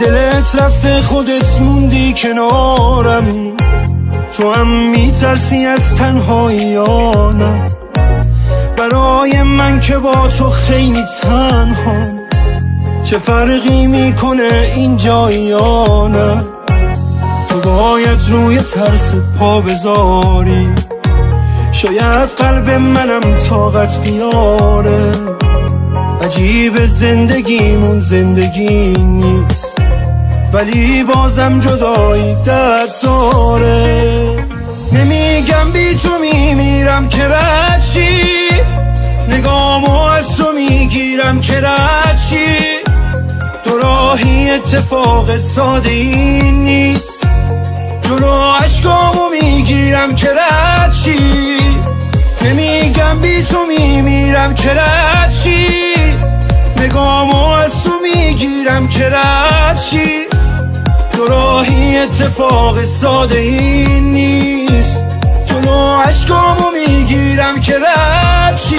دلت رفته خودت موندی کنارم، تو هم میترسی از تنهایی یا نه؟ برای من که با تو خیلی تنهام، چه فرقی میکنه اینجا یا نه؟ تو باید روی ترس پا بذاری، شاید قلب منم طاقت بیاره. عجیب زندگیمون زندگی نیست، ولی بازم جدایی درد داره. نمیگم بی تو میمیرم که رد چی، نگامو از تو میگیرم که رد چی. دو راهی اتفاق ساده این نیست، جلو عشقامو میگیرم که رد چی. نمیگم بی تو میمیرم که رد چی، نگامو از تو میگیرم که رد چی. دو راهی اتفاق ساده این نیست، جلو عشقامو میگیرم که رد چی.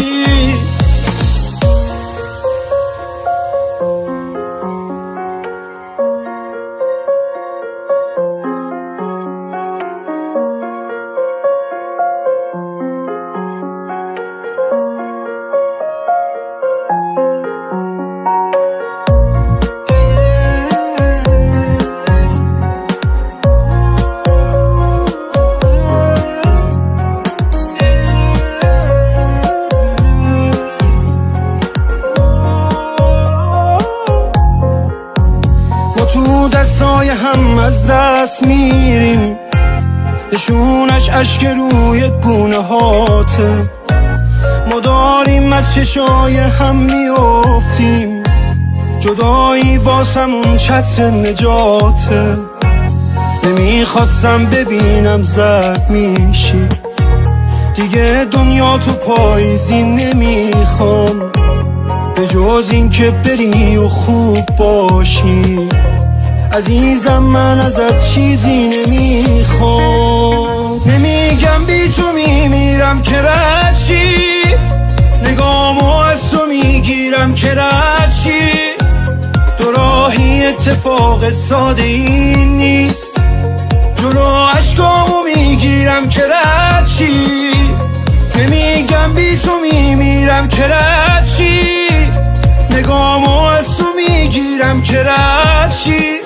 تو دستای هم از دست میریم، نشونش اشک روی گونه هاته. ما داریم از چشای هم میافتیم، جدایی واسمون چتر نجاته. نمیخواستم ببینم زرد میشی، دیگه دنیا تو پاییزی نمیخوام، به جز این که بری و خوب باشی. عزیزم من ازت چیزی نمیخوام. نمیگم بی تو میمیرم که رد چی، نگامو از تو میگیرم که رد چی. دو راهی اتفاق ساده این نیست، جلو عشقامو میگیرم که رد چی. نمیگم بی تو میمیرم که رد چی، نگامو از تو میگیرم که رد چی.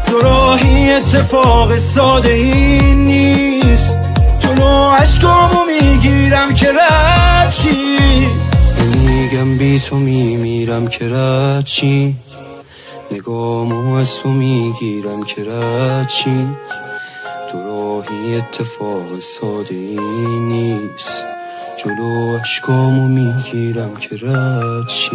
دو راهی اتفاق ساده این نیست، جلو عشقامو میگیرم که رد چی. نمیگم بی تو میمیرم که رد چی، نگامو از تو میگیرم که رد چی. دو راهی اتفاق ساده این نیست، جلو عشقامو میگیرم که رد چی.